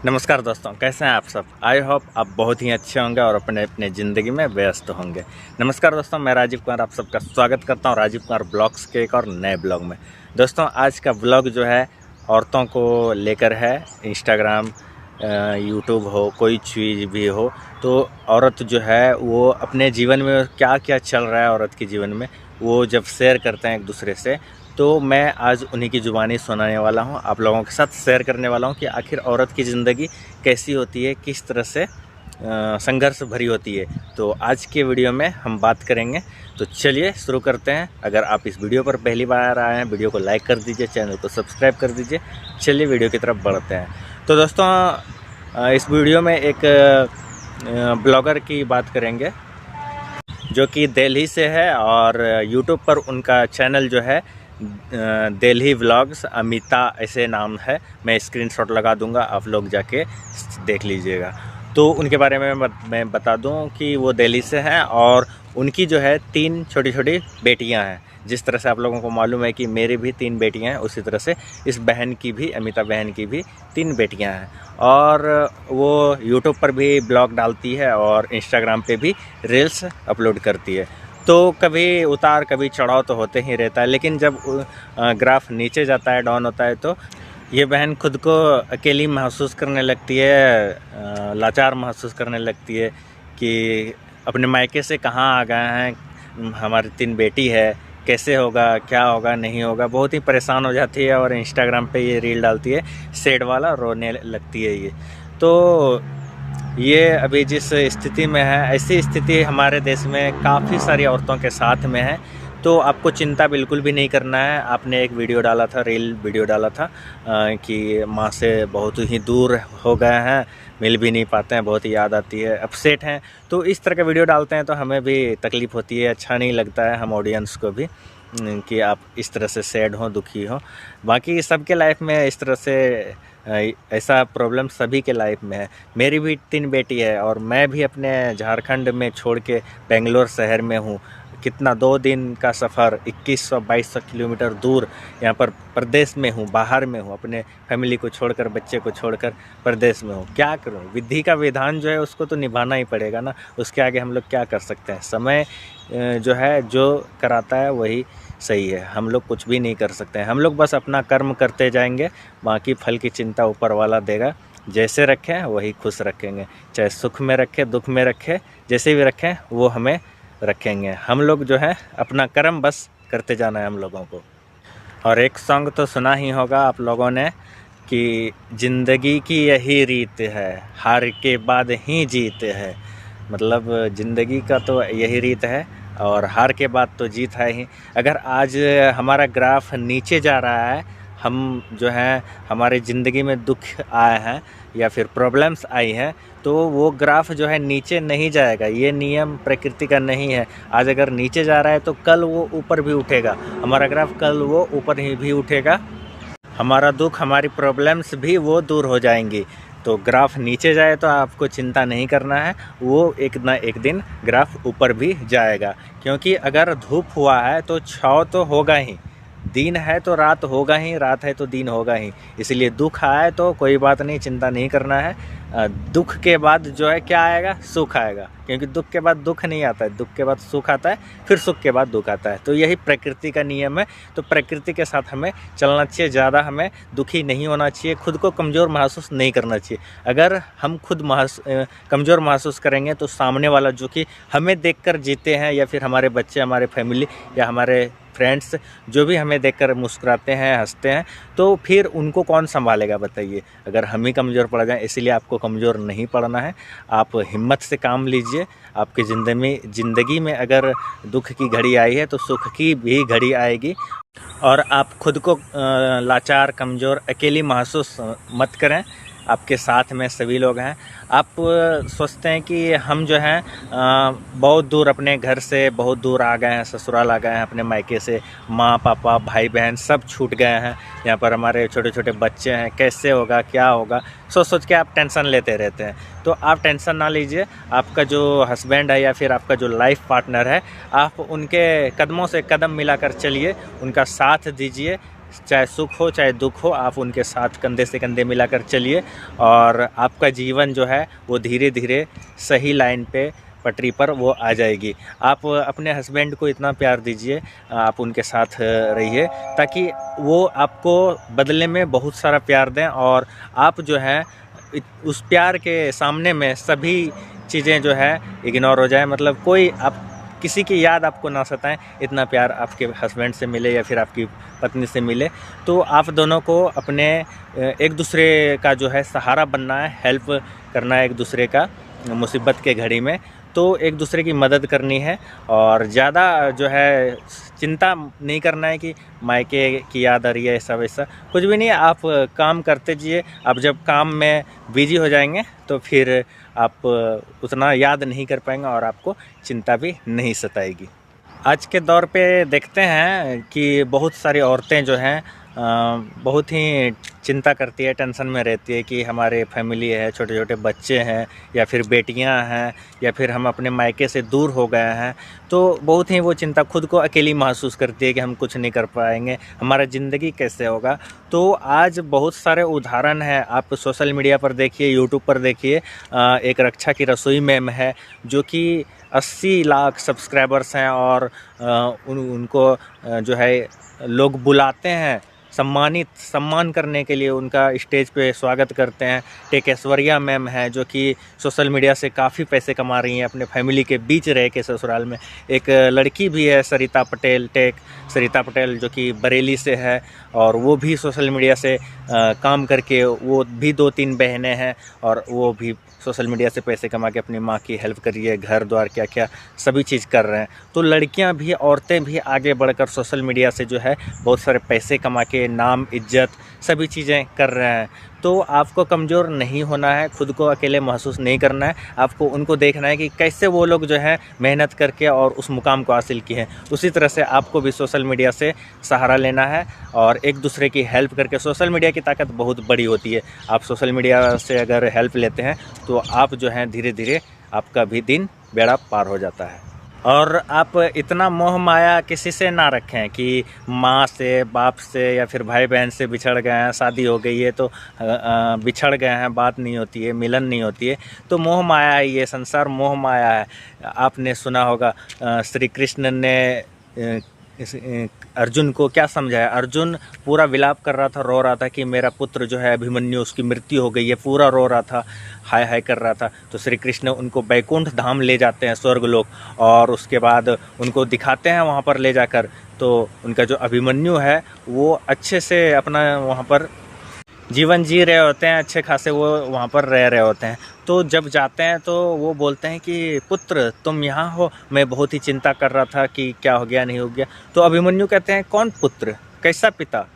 नमस्कार दोस्तों, कैसे हैं आप सब। आई होप आप बहुत ही अच्छे होंगे और अपने अपने ज़िंदगी में व्यस्त होंगे। नमस्कार दोस्तों, मैं राजीव कुमार आप सबका स्वागत करता हूं राजीव कुमार ब्लॉग्स के एक और नए ब्लॉग में। दोस्तों, आज का ब्लॉग जो है औरतों को लेकर है। इंस्टाग्राम, यूट्यूब हो, कोई चीज़ भी हो, तो औरत जो है वो अपने जीवन में क्या क्या चल रहा है औरत के जीवन में, वो जब शेयर करते हैं एक दूसरे से, तो मैं आज उन्हीं की ज़ुबानी सुनाने वाला हूं, आप लोगों के साथ शेयर करने वाला हूं कि आखिर औरत की ज़िंदगी कैसी होती है, किस तरह से संघर्ष भरी होती है। तो आज के वीडियो में हम बात करेंगे। तो चलिए शुरू करते हैं। अगर आप इस वीडियो पर पहली बार आए हैं, वीडियो को लाइक कर दीजिए, चैनल को सब्सक्राइब कर दीजिए। चलिए वीडियो की तरफ बढ़ते हैं। तो दोस्तों, इस वीडियो में एक ब्लॉगर की बात करेंगे जो कि दिल्ली से है और यूट्यूब पर उनका चैनल जो है दिल्ली व्लॉग्स अमिता ऐसे नाम है। मैं स्क्रीनशॉट लगा दूंगा, आप लोग जाके देख लीजिएगा। तो उनके बारे में मैं बता दूं कि वो दिल्ली से हैं और उनकी जो है 3 छोटी छोटी बेटियां हैं। जिस तरह से आप लोगों को मालूम है कि मेरी भी 3 बेटियां हैं, उसी तरह से इस बहन की भी, अमिता बहन की भी 3 बेटियां हैं। और वो यूट्यूब पर भी ब्लॉग डालती है और इंस्टाग्राम पे भी रील्स अपलोड करती है। तो कभी उतार कभी चढ़ाव तो होते ही रहता है, लेकिन जब ग्राफ नीचे जाता है, डाउन होता है, तो ये बहन खुद को अकेली महसूस करने लगती है, लाचार महसूस करने लगती है कि अपने मायके से कहाँ आ गए हैं, हमारी 3 बेटी है, कैसे होगा, क्या होगा, नहीं होगा। बहुत ही परेशान हो जाती है और इंस्टाग्राम पे ये रील डालती है, सैड वाला, रोने लगती है ये। तो ये अभी जिस स्थिति में है, ऐसी स्थिति हमारे देश में काफ़ी सारी औरतों के साथ में है। तो आपको चिंता बिल्कुल भी नहीं करना है। आपने एक वीडियो डाला था, रील वीडियो डाला था कि माँ से बहुत ही दूर हो गए हैं, मिल भी नहीं पाते हैं, बहुत ही याद आती है, अपसेट हैं। तो इस तरह का वीडियो डालते हैं तो हमें भी तकलीफ़ होती है, अच्छा नहीं लगता है हम ऑडियंस को भी कि आप इस तरह से सैड हो, दुखी हो। बाकी सबके लाइफ में इस तरह से ऐसा प्रॉब्लम सभी के लाइफ में है। मेरी भी 3 बेटी है और मैं भी अपने झारखंड में छोड़ के बेंगलोर शहर में हूँ। कितना 2 दिन का सफ़र, 2100-2200 किलोमीटर दूर यहाँ पर प्रदेश में हूँ, बाहर में हूँ, अपने फैमिली को छोड़कर, बच्चे को छोड़कर प्रदेश में हूँ। क्या करूँ, विधि का विधान जो है उसको तो निभाना ही पड़ेगा ना, उसके आगे हम लोग क्या कर सकते हैं। समय जो है जो कराता है वही सही है, हम लोग कुछ भी नहीं कर सकते हैं। हम लोग बस अपना कर्म करते जाएंगे, बाकी फल की चिंता ऊपर वाला देगा। जैसे रखें वही खुश रखेंगे, चाहे सुख में रखे, दुख में रखे, जैसे भी रखें वो हमें रखेंगे। हम लोग जो है अपना कर्म बस करते जाना है हम लोगों को। और एक सॉन्ग तो सुना ही होगा आप लोगों ने कि ज़िंदगी की यही रीत है, हार के बाद ही जीत है। मतलब ज़िंदगी का तो यही रीत है और हार के बाद तो जीत है ही। अगर आज हमारा ग्राफ नीचे जा रहा है, हम जो है हमारी ज़िंदगी में दुख आए हैं या फिर प्रॉब्लम्स आई हैं, तो वो ग्राफ जो है नीचे नहीं जाएगा। ये नियम प्रकृति का नहीं है। आज अगर नीचे जा रहा है तो कल वो ऊपर भी उठेगा। हमारा ग्राफ कल वो ऊपर ही भी उठेगा, हमारा दुख, हमारी प्रॉब्लम्स भी वो दूर हो जाएंगी। तो ग्राफ नीचे जाए तो आपको चिंता नहीं करना है, वो एक ना एक दिन ग्राफ ऊपर भी जाएगा। क्योंकि अगर धूप हुआ है तो छाँव तो होगा ही, दिन है तो रात होगा ही, रात है तो दिन होगा ही। इसलिए दुख आए तो कोई बात नहीं, चिंता नहीं करना है। दुख के बाद जो है क्या आएगा, सुख आएगा। क्योंकि दुख के बाद दुख नहीं आता है, दुख के बाद सुख आता है, फिर सुख के बाद दुख आता है। तो यही प्रकृति का नियम है। तो प्रकृति के साथ हमें चलना चाहिए, ज़्यादा हमें दुखी नहीं होना चाहिए, खुद को कमज़ोर महसूस नहीं करना चाहिए। अगर हम खुद कमज़ोर महसूस करेंगे तो सामने वाला जो कि हमें देखकर जीते हैं, या फिर हमारे बच्चे, हमारे फैमिली या हमारे फ्रेंड्स जो भी हमें देखकर मुस्कुराते हैं, हंसते हैं, तो फिर उनको कौन संभालेगा बताइए, अगर हम ही कमज़ोर पड़ जाएं। इसलिए आपको कमज़ोर नहीं पड़ना है, आप हिम्मत से काम लीजिए। आपकी ज़िंदगी में अगर दुख की घड़ी आई है तो सुख की भी घड़ी आएगी। और आप खुद को लाचार, कमज़ोर, अकेली महसूस मत करें। आपके साथ में सभी लोग हैं। आप सोचते हैं कि हम जो हैं बहुत दूर, अपने घर से बहुत दूर आ गए हैं, ससुराल आ गए हैं, अपने मायके से माँ पापा भाई बहन सब छूट गए हैं, यहाँ पर हमारे छोटे छोटे बच्चे हैं, कैसे होगा, क्या होगा, सोच के आप टेंशन लेते रहते हैं। तो आप टेंशन ना लीजिए। आपका जो हस्बैंड है या फिर आपका जो लाइफ पार्टनर है, आप उनके कदमों से कदम मिलाकर चलिए, उनका साथ दीजिए। चाहे सुख हो चाहे दुख हो, आप उनके साथ कंधे से कंधे मिलाकर चलिए और आपका जीवन जो है वो धीरे धीरे सही लाइन पे, पटरी पर वो आ जाएगी। आप अपने हस्बैंड को इतना प्यार दीजिए, आप उनके साथ रहिए ताकि वो आपको बदले में बहुत सारा प्यार दें और आप जो है उस प्यार के सामने में सभी चीज़ें जो है इग्नोर हो जाए, मतलब कोई आप किसी की याद आपको ना सताएं। इतना प्यार आपके हस्बैंड से मिले या फिर आपकी पत्नी से मिले तो आप दोनों को अपने एक दूसरे का जो है सहारा बनना है, हेल्प करना है एक दूसरे का मुसीबत के घड़ी में, तो एक दूसरे की मदद करनी है और ज़्यादा जो है चिंता नहीं करना है कि मायके की याद आ रही है, ऐसा वैसा कुछ भी नहीं। आप काम करते जाइए, आप जब काम में बिजी हो जाएंगे तो फिर आप उतना याद नहीं कर पाएंगे और आपको चिंता भी नहीं सताएगी। आज के दौर पे देखते हैं कि बहुत सारी औरतें जो हैं बहुत ही चिंता करती है, टेंशन में रहती है कि हमारे फैमिली है, छोटे छोटे बच्चे हैं या फिर बेटियां हैं या फिर हम अपने मायके से दूर हो गए हैं, तो बहुत ही वो चिंता, खुद को अकेली महसूस करती है कि हम कुछ नहीं कर पाएंगे, हमारा ज़िंदगी कैसे होगा। तो आज बहुत सारे उदाहरण हैं, आप सोशल मीडिया पर देखिए, यूट्यूब पर देखिए। एक रक्षा की रसोई मैम है जो कि 80 लाख सब्सक्राइबर्स हैं और उनको जो है लोग बुलाते हैं, सम्मान करने के लिए उनका स्टेज पे स्वागत करते हैं। टेक ऐश्वर्या मैम है जो कि सोशल मीडिया से काफ़ी पैसे कमा रही हैं अपने फैमिली के बीच रह के ससुराल में। एक लड़की भी है सरिता पटेल जो कि बरेली से है और वो भी सोशल मीडिया से काम करके, वो भी 2-3 बहनें हैं और वो भी सोशल मीडिया से पैसे कमा के अपनी माँ की हेल्प कर रही है, घर द्वार क्या क्या सभी चीज़ कर रहे हैं। तो लड़कियां भी, औरतें भी आगे बढ़कर सोशल मीडिया से जो है बहुत सारे पैसे कमा के नाम, इज्जत सभी चीज़ें कर रहे हैं। तो आपको कमज़ोर नहीं होना है, खुद को अकेले महसूस नहीं करना है, आपको उनको देखना है कि कैसे वो लोग जो है मेहनत करके और उस मुकाम को हासिल किए हैं। उसी तरह से आपको भी सोशल मीडिया से सहारा लेना है और एक दूसरे की हेल्प करके, सोशल मीडिया की ताकत बहुत बड़ी होती है। आप सोशल मीडिया से अगर हेल्प लेते हैं तो आप जो हैं धीरे धीरे आपका भी दिन बेड़ा पार हो जाता है। और आप इतना मोह माया किसी से ना रखें कि माँ से, बाप से या फिर भाई बहन से बिछड़ गए हैं, शादी हो गई है तो बिछड़ गए हैं, बात नहीं होती है, मिलन नहीं होती है, तो मोह माया है, ये संसार मोह माया है। आपने सुना होगा श्री कृष्ण ने अर्जुन को क्या समझाया। अर्जुन पूरा विलाप कर रहा था, रो रहा था कि मेरा पुत्र जो है अभिमन्यु, उसकी मृत्यु हो गई है, पूरा रो रहा था, हाय हाय कर रहा था। तो श्री कृष्ण उनको बैकुंठ धाम ले जाते हैं, स्वर्गलोक, और उसके बाद उनको दिखाते हैं वहाँ पर ले जाकर। तो उनका जो अभिमन्यु है वो अच्छे से अपना वहाँ पर जीवन जी रहे होते हैं, अच्छे खासे वो वहाँ पर रह रहे होते हैं। तो जब जाते हैं तो वो बोलते हैं कि पुत्र तुम यहाँ हो, मैं बहुत ही चिंता कर रहा था कि क्या हो गया नहीं हो गया। तो अभिमन्यु कहते हैं कौन पुत्र, कैसा पिता,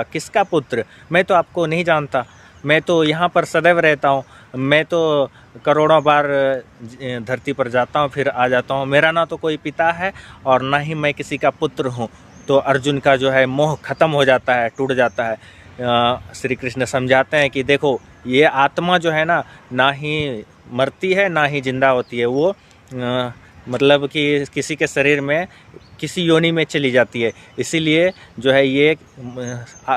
किसका पुत्र, मैं तो आपको नहीं जानता, मैं तो यहाँ पर सदैव रहता हूँ, मैं तो करोड़ों बार धरती पर जाता हूँ फिर आ जाता हूँ, मेरा ना तो कोई पिता है और ना ही मैं किसी का पुत्र हूँ। तो अर्जुन का जो है मोह खत्म हो जाता है, टूट जाता है। श्री कृष्ण समझाते हैं कि देखो ये आत्मा जो है ना ही मरती है ना ही जिंदा होती है, वो मतलब कि किसी के शरीर में किसी योनि में चली जाती है। इसीलिए जो है ये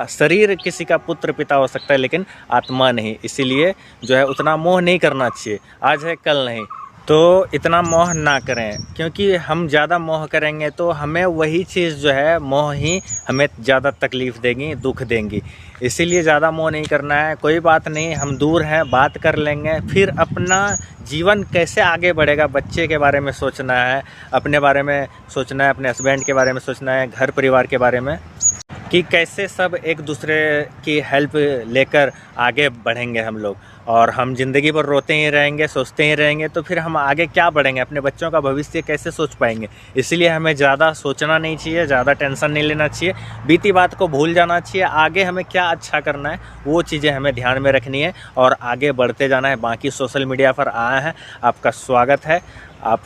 शरीर किसी का पुत्र पिता हो सकता है लेकिन आत्मा नहीं। इसीलिए जो है उतना मोह नहीं करना चाहिए, आज है कल नहीं। तो इतना मोह ना करें, क्योंकि हम ज़्यादा मोह करेंगे तो हमें वही चीज़ जो है मोह ही हमें ज़्यादा तकलीफ़ देंगी, दुख देंगी। इसीलिए ज़्यादा मोह नहीं करना है। कोई बात नहीं, हम दूर हैं, बात कर लेंगे, फिर अपना जीवन कैसे आगे बढ़ेगा, बच्चे के बारे में सोचना है, अपने बारे में सोचना है, अपने हस्बैंड के बारे में सोचना है, घर परिवार के बारे में, कि कैसे सब एक दूसरे की हेल्प लेकर आगे बढ़ेंगे हम लोग। और हम ज़िंदगी भर रोते ही रहेंगे, सोचते ही रहेंगे, तो फिर हम आगे क्या बढ़ेंगे, अपने बच्चों का भविष्य कैसे सोच पाएंगे। इसलिए हमें ज़्यादा सोचना नहीं चाहिए, ज़्यादा टेंशन नहीं लेना चाहिए, बीती बात को भूल जाना चाहिए। आगे हमें क्या अच्छा करना है वो चीज़ें हमें ध्यान में रखनी है और आगे बढ़ते जाना है। बाकी सोशल मीडिया पर आए हैं, आपका स्वागत है, आप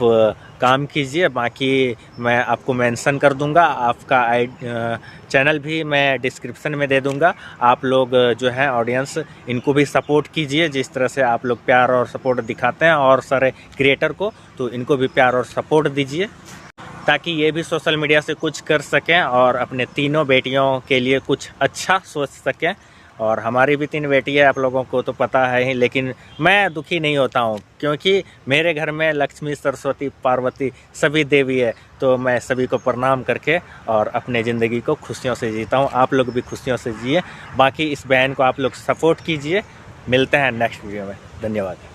काम कीजिए। बाकी मैं आपको मेंशन कर दूंगा, आपका चैनल भी मैं डिस्क्रिप्शन में दे दूंगा। आप लोग जो हैं ऑडियंस, इनको भी सपोर्ट कीजिए, जिस तरह से आप लोग प्यार और सपोर्ट दिखाते हैं और सारे क्रिएटर को, तो इनको भी प्यार और सपोर्ट दीजिए। ताकि ये भी सोशल मीडिया से कुछ कर सकें और अपने तीनों बेटियों के लिए कुछ अच्छा सोच सकें। और हमारी भी 3 बेटी है, आप लोगों को तो पता है ही, लेकिन मैं दुखी नहीं होता हूँ क्योंकि मेरे घर में लक्ष्मी, सरस्वती, पार्वती सभी देवी है। तो मैं सभी को प्रणाम करके और अपने ज़िंदगी को खुशियों से जीता हूँ। आप लोग भी खुशियों से जिए। बाकी इस बहन को आप लोग सपोर्ट कीजिए। मिलते हैं नेक्स्ट वीडियो में। धन्यवाद।